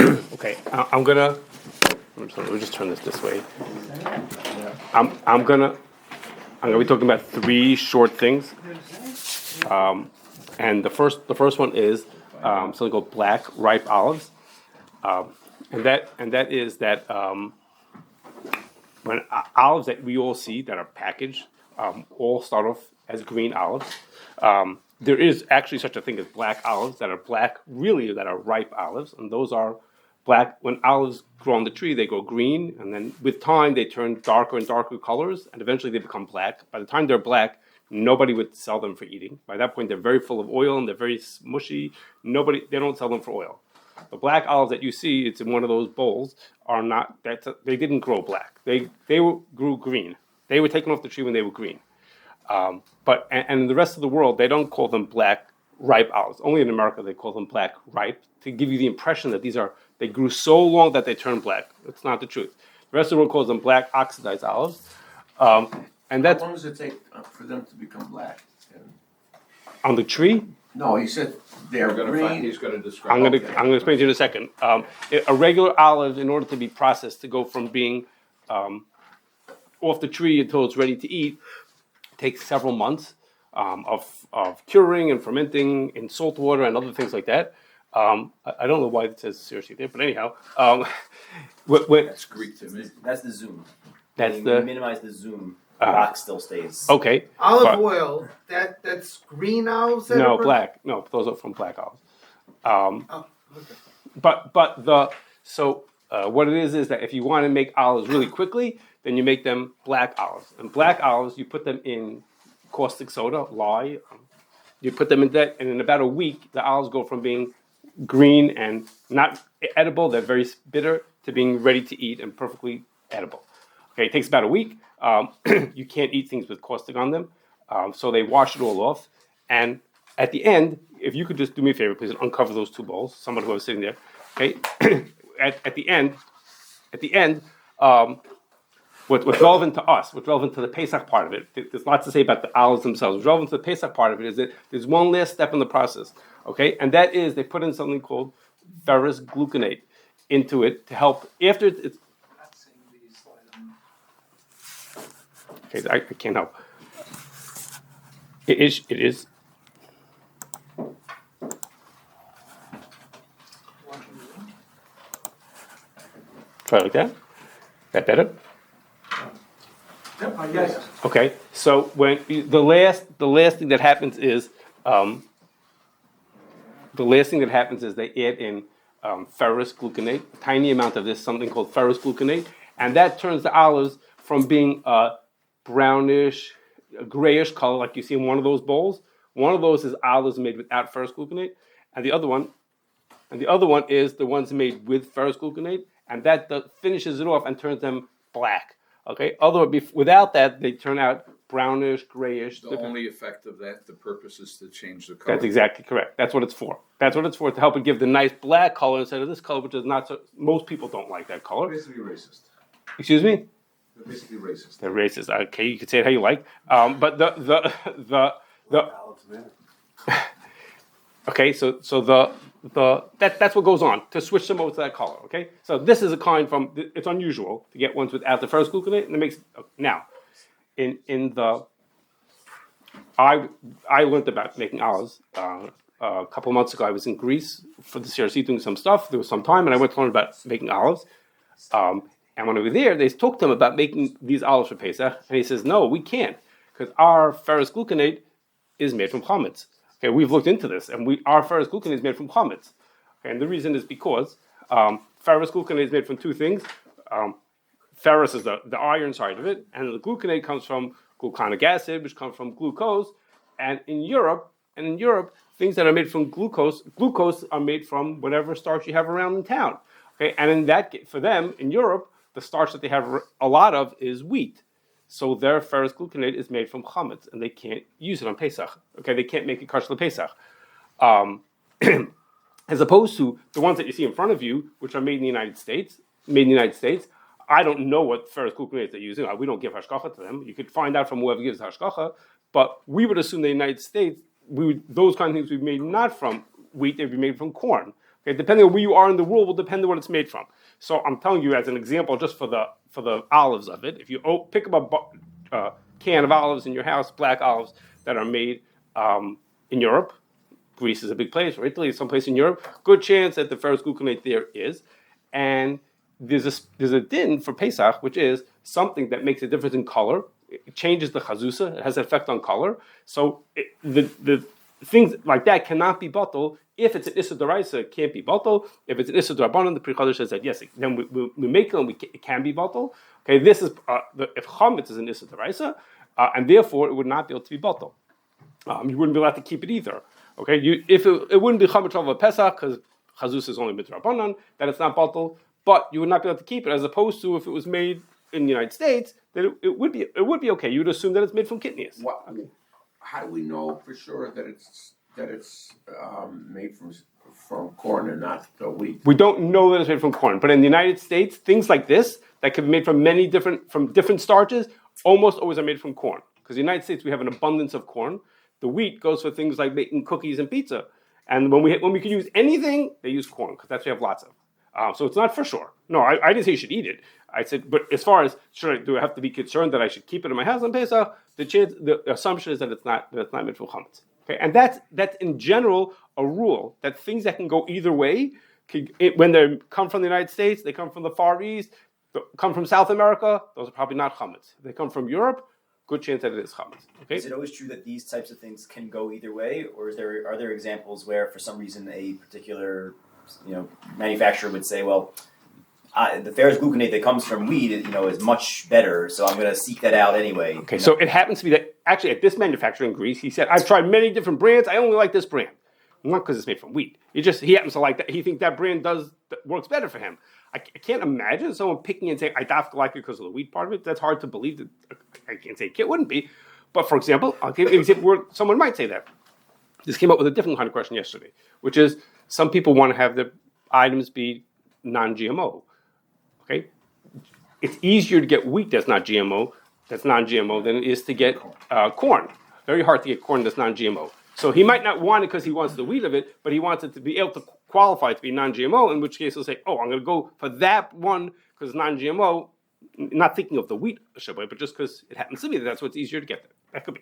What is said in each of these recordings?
Okay, let me just turn this way. I'm gonna be talking about three short things. And the first one is something called black ripe olives. And that is that when olives that we all see that are packaged all start off as green olives. There is actually such a thing as black olives that are black, really, that are ripe olives, and those are black. When olives grow on the tree, they go green, and then with time they turn darker and darker colors, and eventually they become black. By the time they're black, nobody would sell them for eating. By that point, they're very full of oil and they're very mushy. They don't sell them for oil. The black olives that you see, it's in one of those bowls, are not. They didn't grow black. They grew green. They were taken off the tree when they were green. But in the rest of the world, they don't call them black ripe olives. Only in America they call them black ripe to give you the impression that they grew so long that they turn black. That's not the truth. The rest of the world calls them black oxidized olives. And that's How long does it take for them to become black? on the tree. No, he said they're green. He's going to describe. I'm gonna explain to you in a second. A regular olive, in order to be processed to go from being off the tree until it's ready to eat, takes several months of curing and fermenting in salt water and other things like that. I don't know why it says seriously there, but anyhow, That's Greek to me. That's the zoom. that's When you the minimize the zoom, the rock still stays. okay. Olive oil, that's green olives? that No, are- black. No, those are from black olives. Oh, okay. What it is that if you want to make olives really quickly, then you make them black olives. And black olives, you put them in caustic soda, lye. You put them in that, and in about a week, the olives go from being green and not edible, they're very bitter, to being ready to eat and perfectly edible. Okay, it takes about a week. You can't eat things with caustic on them, so they wash it all off. And at the end, if you could just do me a favor, please, and uncover those two bowls. Someone who was sitting there. Okay, at the end, what's relevant to us, what's relevant to the Pesach part of it, there's lots to say about the olives themselves. What's relevant to the Pesach part of it is that there's one last step in the process. Okay, and that is they put in something called ferrous gluconate into it to help after it's. Okay, I can't help. It is. Try it like that. That better? Yes. Okay. So when the last thing that happens is they add in ferrous gluconate, a tiny amount of this, something called ferrous gluconate, and that turns the olives from being a brownish, grayish color like you see in one of those bowls. One of those is olives made without ferrous gluconate, and the other one is the ones made with ferrous gluconate, and that finishes it off and turns them black. Okay. Without that, they turn out brownish, grayish. The only effect of that, the purpose is to change the color. That's exactly correct. That's what it's for. That's what it's for, to help it give the nice black color instead of this color, which is not so. Most people don't like that color. Basically racist. Excuse me? They're basically racist. They're racist. Okay, you can say it how you like. But the okay, so that's what goes on to switch them over to that color. Okay, so this is a kind from. It's unusual to get ones without the ferrous gluconate, and it makes now. I learned about making olives a couple of months ago. I was in Greece for the CRC doing some stuff. There was some time, and I went to learn about making olives. And when I was there, they talked to him about making these olives for Pesach, and he says, "No, we can't, because our ferrous gluconate is made from chametz." Okay, we've looked into this, and our ferrous gluconate is made from chametz. Okay, and the reason is because ferrous gluconate is made from two things. Ferrous is the iron side of it, and the gluconate comes from gluconic acid, which comes from glucose. And in Europe, things that are made from glucose are made from whatever starch you have around in town. Okay, and for them in Europe, the starch that they have a lot of is wheat. So their ferrous gluconate is made from chametz, and they can't use it on Pesach. Okay, they can't make it kosher Pesach. As opposed to the ones that you see in front of you, which are made in the United States. I don't know what ferrous gluconate they're using. We don't give hashgacha to them. You could find out from whoever gives hashgacha, but we would assume the United States, those kind of things would be made not from wheat, they'd be made from corn. Okay, depending on where you are in the world will depend on what it's made from. So I'm telling you as an example, just for the olives of it. If you pick up a can of olives in your house, black olives that are made in Europe, Greece is a big place, or Italy is someplace in Europe. Good chance that the ferrous gluconate there is, and there's a din for Pesach, which is something that makes a difference in color. It changes the chazusa. It has an effect on color. So the things like that cannot be bottled. If it's an issa d'oraisa, it can't be bottled. If it's an issa d'rabbanan, the Pri Chadash says that yes, then we make it and it can be bottled. Okay, this is if chametz is an issa d'oraisa, and therefore it would not be able to be bottled. You wouldn't be allowed to keep it either. Okay, if it wouldn't be chametz of a Pesach because chazuz is only midrabanan, that it's not bottled, but you would not be able to keep it, as opposed to if it was made in the United States, then it would be okay. You would assume that it's made from kidneys. How do we know for sure that it's made from corn and not wheat? We don't know that it's made from corn, but in the United States, things like this that can be made from different starches almost always are made from corn. Because in the United States we have an abundance of corn. The wheat goes for things like making cookies and pizza, and when we can use anything, they use corn because that's what we have lots of. So it's not for sure. No, I didn't say you should eat it. I said, but as far as do I have to be concerned that I should keep it in my house on Pesach? The assumption is that it's not made from chametz. Okay, and that's in general a rule that things that can go either way, when they come from the United States, they come from the Far East, come from South America, those are probably not chametz. If they come from Europe, good chance that it is chametz. Okay. Is it always true that these types of things can go either way, or are there examples where for some reason a particular manufacturer would say, well, the ferrous gluconate that comes from wheat, is much better, so I'm going to seek that out anyway. Okay, so it happens to be that actually at this manufacturer in Greece, he said, I've tried many different brands, I only like this brand. Not because it's made from wheat. He happens to like that. He thinks that brand works better for him. I can't imagine someone picking and saying, I don't like it because of the wheat part of it. That's hard to believe. That I can't say it wouldn't be. But for example, I'll give you an example where someone might say that. This came up with a different kind of question yesterday, which is some people want to have their items be non-GMO. Okay, it's easier to get wheat that's not GMO, that's non-GMO, than it is to get corn. Very hard to get corn that's non-GMO. So he might not want it because he wants the wheat of it, but he wants it to be able to qualify to be non-GMO, in which case he'll say, I'm going to go for that one because it's non-GMO, not thinking of the wheat, but just because it happens to be that's what's easier to get there. That could be.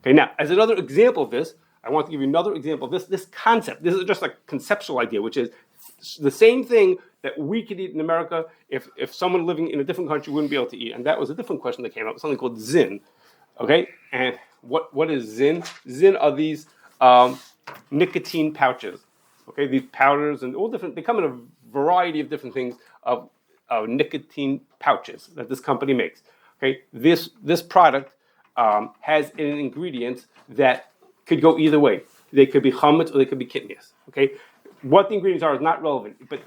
Okay, now, as another example of this, I want to give you another example of this concept. This is just a conceptual idea, which is the same thing that we could eat in America if someone living in a different country wouldn't be able to eat. And that was a different question that came up, something called zin. Okay, and what is zin? Zin are these nicotine pouches. Okay, these powders and all different. They come in a variety of different things of nicotine pouches that this company makes. Okay, this product has an ingredient that could go either way. They could be chametz or they could be kidneys. Okay, what the ingredients are is not relevant, but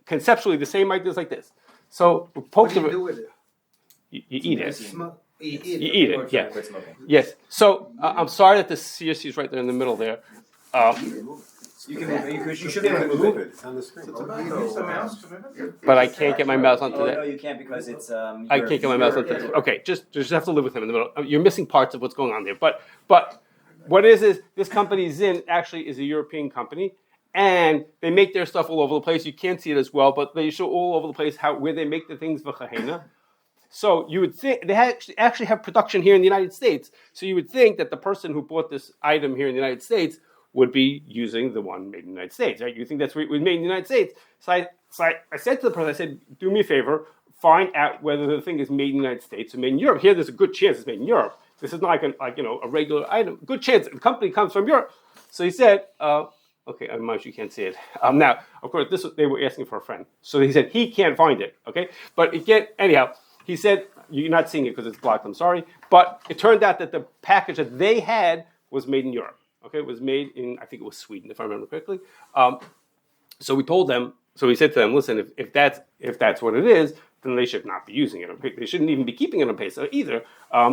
conceptually the same idea is like this. So what do you do with it? You eat it. You eat it, yeah. Yes. So I'm sorry that the CSC is right there in the middle there. You should be able to move it. It's on the screen. But I can't get my mouse onto that. No, you can't because it's. I can't get my mouse onto that. Okay, just have to live with him in the middle. You're missing parts of what's going on there. But what is this company Zin actually is a European company, and they make their stuff all over the place. You can't see it as well, but they show all over the place where they make the things v'chahena. So you would think they actually have production here in the United States. So you would think that the person who bought this item here in the United States would be using the one made in the United States, right? You think that's what was made in the United States. So I said to the person, I said, do me a favor, find out whether the thing is made in the United States or made in Europe. Here, there's a good chance it's made in Europe. This is not like a regular item. Good chance the company comes from Europe. So he said, okay, I'm not sure you can't see it. Now, of course, they were asking for a friend. So he said he can't find it, okay? But anyhow, he said, you're not seeing it because it's blocked, I'm sorry. But it turned out that the package that they had was made in Europe. Okay, it was made in, I think it was Sweden, if I remember correctly. So we said to them, listen, if that's what it is, then they should not be using it. They shouldn't even be keeping it on Pesach either,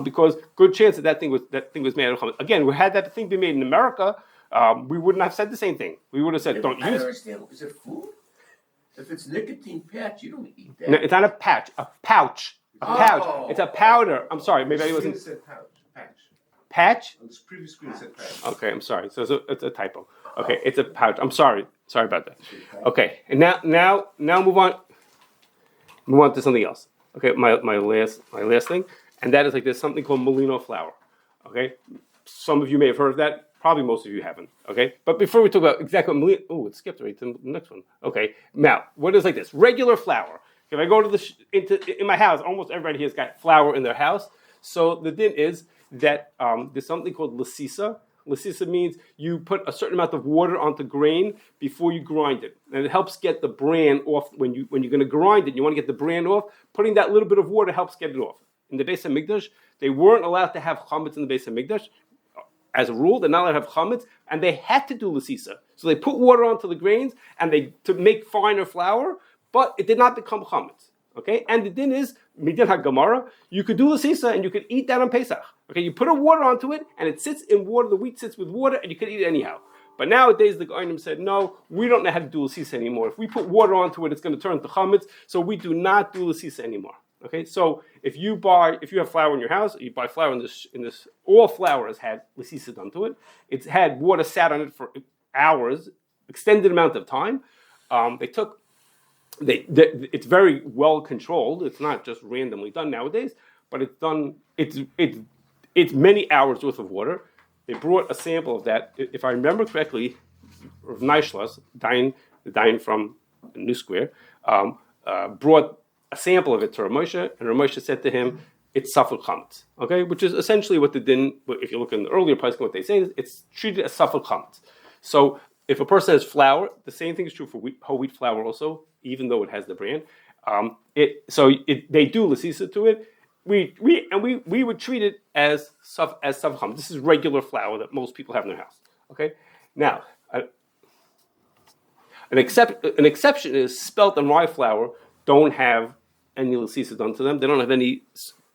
because good chance that thing was made out of chametz. Again, had that thing been made in America, we wouldn't have said the same thing. We would have said, don't use it. I don't understand. Is it food? If it's nicotine patch, you don't eat that. No, it's not a patch. A pouch. A pouch. Oh. It's a powder. I'm sorry. Maybe I wasn't. Patch? On this previous screen it said patch. Okay, I'm sorry. So it's a typo. Okay, it's a pouch. I'm sorry. Sorry about that. Okay, and now move on to something else. Okay, my last thing, and that is like there's something called Molino flour. Okay, some of you may have heard of that. Probably most of you haven't. Okay, but before we talk about exactly what Molino, it skipped right to the next one. Okay, now what is like this regular flour? If I go to in my house, almost everybody here has got flour in their house. So the din is that there's something called lasisa. Lasisa means you put a certain amount of water onto grain before you grind it, and it helps get the bran off when you're going to grind it. You want to get the bran off. Putting that little bit of water helps get it off. In the Beis Hamikdash, they weren't allowed to have chametz in the Beis Hamikdash. As a rule, they're not allowed to have chametz, and they had to do lasisa. So they put water onto the grains and to make finer flour, but it did not become chametz. Okay, and the din is midin haGemara. You could do lasisa and you could eat that on Pesach. Okay, you put a water onto it and it sits in water. The wheat sits with water, and you can eat it anyhow. But nowadays the Goyim said, no, we don't know how to do lasisa anymore. If we put water onto it, it's going to turn into chametz. So we do not do lasisa anymore. Okay, so if you have flour in your house, you buy flour in this. All flour has had lasisa done to it. It's had water sat on it for hours, extended amount of time. It's very well controlled. It's not just randomly done nowadays, but it's done. It's many hours worth of water. They brought a sample of that. If I remember correctly, Rav Neishlas, the Dayan from New Square, brought a sample of it to Rav Moshe, and Rav Moshe said to him, "It's safel chametz." Okay, which is essentially what the din. If you look in the earlier place, what they say is it's treated as safel chametz. So if a person has flour, the same thing is true for whole wheat flour also, even though it has the bran. They do lasisa to it. We would treat it as savcham. This is regular flour that most people have in their house. Okay. Now, an exception is spelt and rye flour don't have any lasisa done to them. They don't have any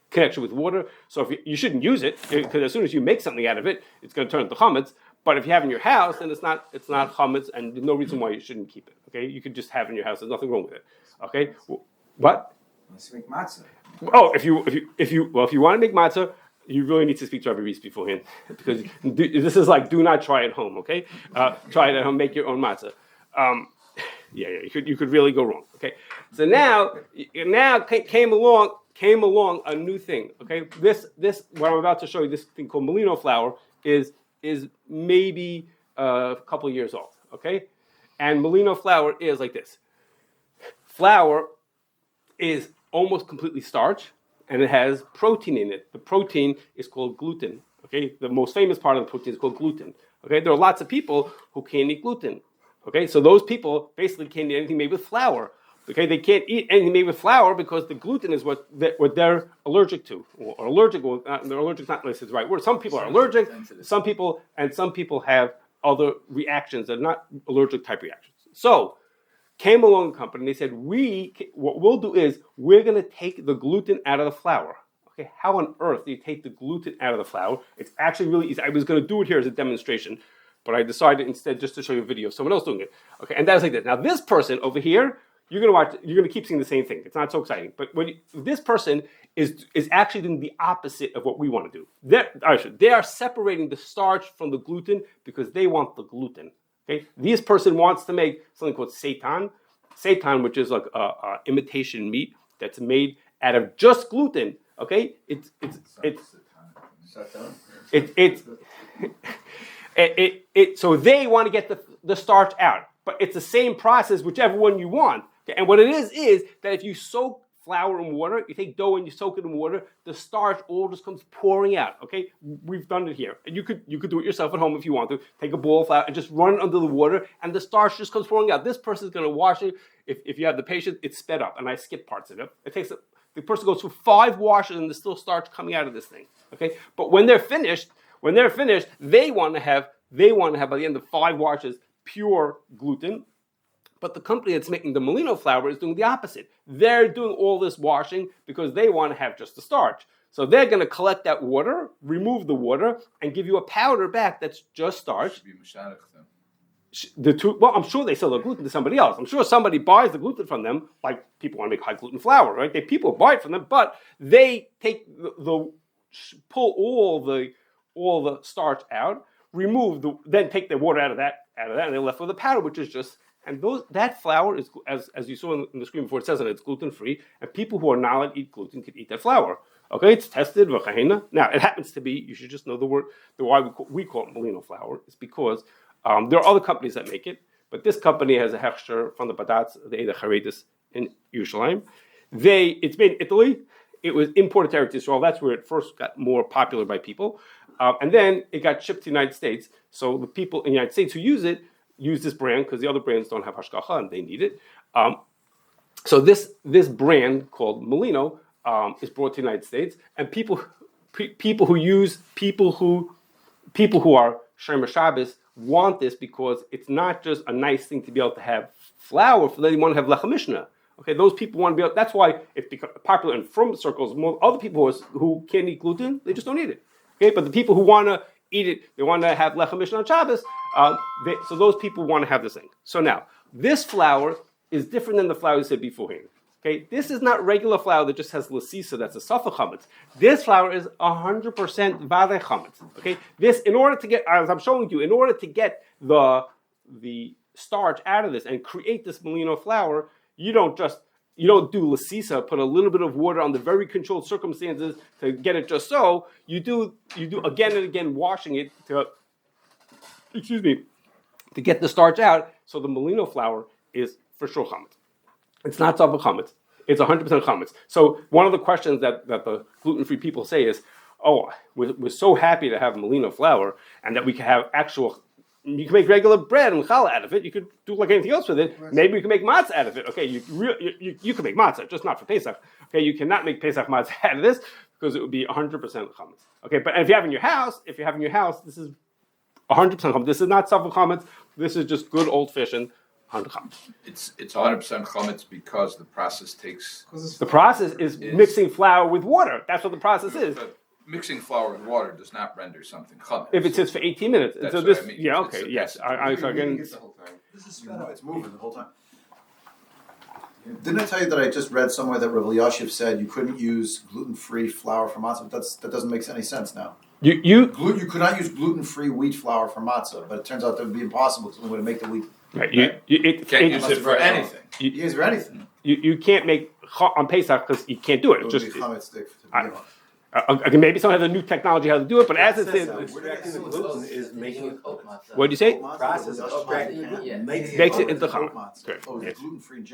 connection with water. So if you shouldn't use it, because as soon as you make something out of it, it's going to turn into chametz. But if you have it in your house, then it's not chametz, and there's no reason why you shouldn't keep it. Okay, you could just have it in your house. There's nothing wrong with it. Okay, what? Let's make matzah. Oh, if you want to make matzah, you really need to speak to Rabbi Reese beforehand, because this is like do not try at home. Okay, try it at home. Make your own matzah. You could really go wrong. Okay, so now came along a new thing. Okay, this what I'm about to show you, this thing called Molino flour is maybe a couple of years old. Okay, and Molino flour is like this. Flour is almost completely starch, and it has protein in it. The protein is called gluten. Okay, the most famous part of the protein is called gluten. Okay, there are lots of people who can't eat gluten. Okay, so those people basically can't eat anything made with flour. Okay, they can't eat anything made with flour because the gluten is what they're allergic to, or allergic. Well, they're allergic, not unless it's the right word. Some people are allergic. Some people have other reactions that are not allergic type reactions. So came along a company and they said, what we'll do is we're going to take the gluten out of the flour. Okay, how on earth do you take the gluten out of the flour? It's actually really easy. I was going to do it here as a demonstration, but I decided instead just to show you a video of someone else doing it. Okay, and that's like this. Now this person over here, you're going to keep seeing the same thing. It's not so exciting. But this person is actually doing the opposite of what we want to do. They are separating the starch from the gluten because they want the gluten. Okay, this person wants to make something called seitan, which is like a imitation meat that's made out of just gluten. Okay, so they want to get the starch out, but it's the same process, whichever one you want. Okay? And what it is that if you soak flour in water, you take dough and you soak it in water, the starch all just comes pouring out. Okay, we've done it here, and you could do it yourself at home if you want to. Take a bowl of flour and just run it under the water, and the starch just comes pouring out. This person is going to wash it. If you have the patience, it's sped up, and I skip parts of it. The person goes through 5 washes, and there's still starch coming out of this thing. Okay, but when they're finished, they want to have by the end of 5 washes pure gluten. But the company that's making the Molino flour is doing the opposite. They're doing all this washing because they want to have just the starch. So they're going to collect that water, remove the water, and give you a powder back that's just starch. Well, I'm sure they sell the gluten to somebody else. I'm sure somebody buys the gluten from them, like people want to make high gluten flour, right? People buy it from them, but they take pull all the starch out, then take the water out of that out of that, and they're left with a powder, which is just, and that flour is, as you saw in the screen before, it says that it's gluten-free, and people who are not allowed to eat gluten can eat that flour. Okay, it's tested. Now, it happens to be, you should just know the why we call it Molino flour is because there are other companies that make it, but this company has a hechsher from the Badatz, the Eda Charedis in Yerushalayim. It's made in Italy. It was imported to Eretz Yisrael. That's where it first got more popular by people. And then it got shipped to the United States. So the people in the United States who use this brand because the other brands don't have hashgacha and they need it. So this brand called Molino is brought to the United States, and people who are Shomer Shabbos want this because it's not just a nice thing to be able to have flour, for they want to have lechem mishnah. Okay, those people want to be able, that's why it's become popular in frum circles. More other people who can't eat gluten, they just don't eat it. Okay, but the people who want to eat it, they want to have lechem mishnah on Shabbos, so those people want to have this thing. So now, this flour is different than the flour you said beforehand. Okay, this is not regular flour that just has lasisa, that's a safek chametz. This flour is 100% vadei chametz. Okay, this, in order to get, as I'm showing you, in order to get the starch out of this and create this Molino flour, you don't do lasisa, put a little bit of water on the very controlled circumstances to get it just so. You do again and again washing it to get the starch out. So the Molino flour is for sure chametz. It's not tzavuk chametz. It's 100% chametz. So one of the questions that the gluten-free people say is, oh, we're so happy to have Molino flour and that we can have actual. You can make regular bread and challah out of it. You could do like anything else with it. Maybe you can make matzah out of it. Okay, you can make matzah, just not for Pesach. Okay, you cannot make Pesach matzah out of this because it would be 100% chametz. Okay, but if you have in your house, this is 100% chametz. This is not tzavuk chametz. This is just good old-fashioned 100 chametz. It's 100% chametz because the process takes. The process is mixing flour with water. That's what the process is. But mixing flour with water does not render something chametz. If it sits for 18 minutes. That's so what this, I mean. yeah, okay, yes. So again, This is sped up. It's moving the whole time. Didn't I tell you that I just read somewhere that Rav Elyashiv said you couldn't use gluten-free flour for matzah? That doesn't make any sense now. you could not use gluten-free wheat flour for matzah, but it turns out that would be impossible because the way to make the wheat. right, You can't use it for anything. You use it for anything. you can't make on Pesach because you can't do it. It It's would just be chametz stick to begin with. okay, maybe someone has a new technology how to do it, but as it is, Extracting the gluten is making it what do you say? Matzah, process Rav of Elyashiv extracting it makes makes it into into chametz. matzah. Correct. Oh, it's Yes. gluten-free gel.